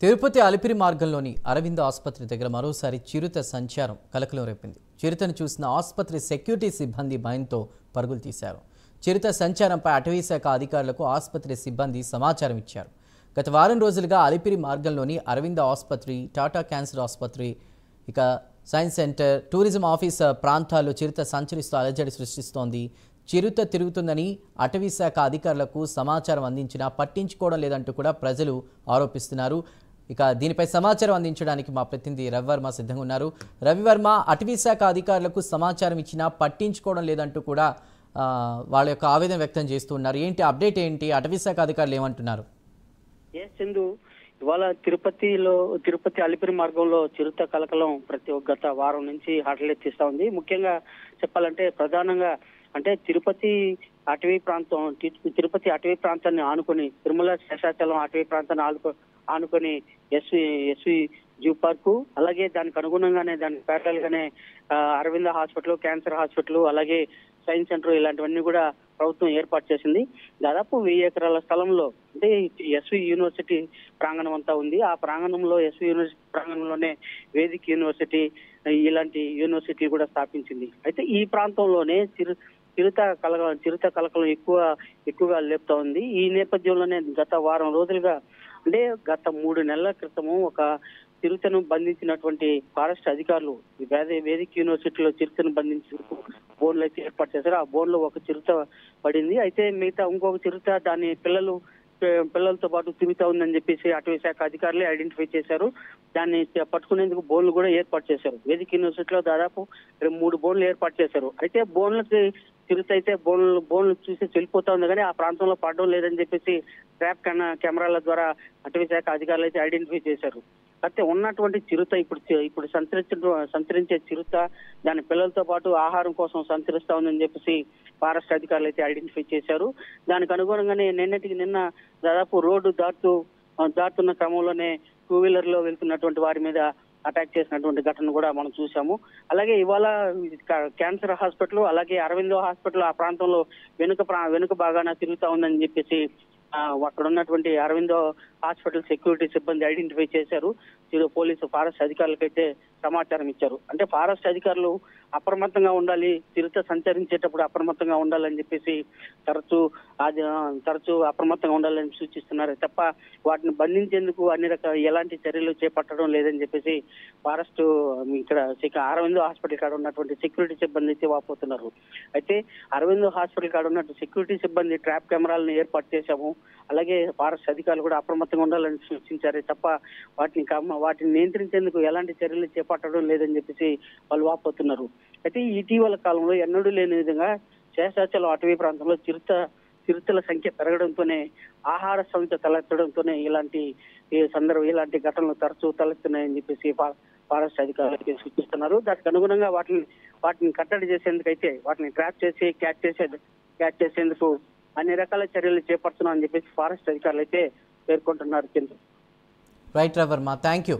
తిరుపతి అలిపిరి మార్గంలోని అరవింద ఆసుపత్రి దగ్గర మరోసారి చిరుత సంచారం కలకలం రేపింది. చిరుతను చూసిన ఆసుపత్రి సెక్యూరిటీ సిబ్బంది భయంతో పరుగులు తీశారు. చిరుత సంచారంపై అటవీ శాఖ అధికారులకు ఆసుపత్రి సిబ్బంది సమాచారం ఇచ్చారు. గత వారం రోజులుగా అలిపిరి మార్గంలోని అరవింద ఆసుపత్రి, టాటా క్యాన్సర్ ఆసుపత్రి, ఇక సైన్స్ సెంటర్, టూరిజం ఆఫీస్ ప్రాంతాల్లో చిరుత సంచరిస్తూ అలజడి సృష్టిస్తోంది. చిరుత తిరుగుతుందని అటవీ శాఖ అధికారులకు సమాచారం అందించినా పట్టించుకోవడం లేదంటూ కూడా ప్రజలు ఆరోపిస్తున్నారు. ఇక దీనిపై సమాచారం అందించడానికి మా ప్రతినిధి రవివర్మ సిద్ధంగా ఉన్నారు. రవివర్మ, అటవీ శాఖ అధికారులకు సమాచారం ఇచ్చినా పట్టించుకోవడం లేదంటూ కూడా వాళ్ళ యొక్క ఆవేదన వ్యక్తం చేస్తున్నారు. ఏంటి అప్డేట్ ఏంటి? అటవీ శాఖ అధికారులు ఏమంటున్నారు? సింధు, ఇవాళ తిరుపతి అలిపిరి మార్గంలో చిరుత కలకలం గత వారం నుంచి హడలెత్తిస్తా ఉంది. ముఖ్యంగా చెప్పాలంటే ప్రధానంగా తిరుపతి అటవీ ప్రాంతాన్ని ఆనుకొని, తిరుమల శేషాచలం అటవీ ప్రాంతాన్ని ఆనుకొని ఎస్వి జూ పార్కు, అలాగే దానికి అనుగుణంగానే దానికి ప్యారలల్ గానే అరవింద హాస్పిటల్, క్యాన్సర్ హాస్పిటల్, అలాగే సైన్స్ సెంటర్ ఇలాంటివన్నీ కూడా ప్రభుత్వం ఏర్పాటు చేసింది. దాదాపు 1000 ఎకరాల స్థలంలో ఎస్వి యూనివర్సిటీ ప్రాంగణం అంతా ఉంది. ఆ ప్రాంగణంలో ఎస్వి యూనివర్సిటీ ప్రాంగణంలోనే వేదిక్ యూనివర్సిటీ, ఇలాంటి యూనివర్సిటీ కూడా స్థాపించింది. అయితే ఈ ప్రాంతంలోనే చిరుత కలకలం ఎక్కువగా లేపుతా ఉంది. ఈ నేపథ్యంలోనే గత వారం రోజులుగా గత 3 నెలల క్రితము ఒక చిరుతను బంధించినటువంటి ఫారెస్ట్ అధికారులు వేదిక్ యూనివర్సిటీలో చిరుతను బంధించేందుకు బోన్లు అయితే ఏర్పాటు చేశారు. ఆ బోన్లో ఒక చిరుత పడింది. అయితే మిగతా ఇంకొక చిరుత దాని పిల్లలతో పాటు తిరుగుతా ఉందని చెప్పేసి అటవీ శాఖ అధికారులే ఐడెంటిఫై చేశారు. దాన్ని పట్టుకునేందుకు బోన్లు కూడా ఏర్పాటు చేశారు. వేదిక్ యూనివర్సిటీలో దాదాపు 3 బోన్లు ఏర్పాటు చేశారు. అయితే బోన్లకి చిరుత అయితే బోన్లు చూసి వెళ్ళిపోతా ఉంది, కానీ ఆ ప్రాంతంలో పడడం లేదని చెప్పేసి ట్రాప్ కెమెరాల ద్వారా అటవీ శాఖ అధికారులు అయితే ఐడెంటిఫై చేశారు. అయితే ఉన్నటువంటి చిరుత ఇప్పుడు సంచరించే చిరుత దాని పిల్లలతో పాటు ఆహారం కోసం సంచరిస్తా ఉందని చెప్పేసి ఫారెస్ట్ అధికారులు అయితే ఐడెంటిఫై చేశారు. దానికి అనుగుణంగానే నిన్న దాదాపు రోడ్డు దాటుతున్న క్రమంలోనే 2-వీలర్ లో వెళ్తున్నటువంటి వారి మీద అటాక్ చేసినటువంటి ఘటన కూడా మనం చూసాము. అలాగే ఇవాళ క్యాన్సర్ హాస్పిటల్, అలాగే అరవిందో హాస్పిటల్ ఆ ప్రాంతంలో వెనుక భాగాన తిరుగుతా ఉందని చెప్పేసి అక్కడ ఉన్నటువంటి అరవిందో హాస్పిటల్ సెక్యూరిటీ సిబ్బంది ఐడెంటిఫై చేశారు. పోలీసు ఫారెస్ట్ అధికారులకైతే సమాచారం ఇచ్చారు. ఫారెస్ట్ అధికారులు అప్రమత్తంగా ఉండాలి, చిరుత సంచరించేటప్పుడు అప్రమత్తంగా ఉండాలని చెప్పేసి తరచూ అప్రమత్తంగా ఉండాలని సూచిస్తున్నారు తప్ప వాటిని బంధించేందుకు ఎలాంటి చర్యలు చేపట్టడం లేదని చెప్పేసి ఫారెస్ట్ ఇక్కడ అరవిందో హాస్పిటల్ కాడ ఉన్నటువంటి సెక్యూరిటీ సిబ్బంది అయితే వాపోతున్నారు. అయితే అరవిందో హాస్పిటల్ కాడ ఉన్నటువంటి సెక్యూరిటీ సిబ్బంది ట్రాప్ కెమెరాలను ఏర్పాటు చేశాము, అలాగే ఫారెస్ట్ అధికారులు కూడా అప్రమత్తంగా ఉండాలని సూచించారే తప్ప వాటిని నియంత్రించేందుకు ఎలాంటి చర్యలు చేపట్టడం లేదని చెప్పేసి వాళ్ళు వాపోతున్నారు. అయితే ఇటీవల కాలంలో ఎన్నడూ లేని విధంగా శేషాచలం అటవీ ప్రాంతంలో చిరుతల సంఖ్య పెరగడంతోనే, ఆహార సమస్య తలెత్తడంతోనే ఇలాంటి ఘటనలు తరచూ తలెత్తున్నాయని చెప్పేసి ఫారెస్ట్ అధికారులు సూచిస్తున్నారు. దానికి అనుగుణంగా వాటిని కట్టడి చేసేందుకైతే, వాటిని ట్రాప్ చేసి క్యాచ్ చేసేందుకు అన్ని రకాల చర్యలు చేపడుతున్నామని చెప్పేసి ఫారెస్ట్ అధికారులు అయితే పేర్కొంటున్నారు. రైట్ రవర్మ, థ్యాంక్ యూ.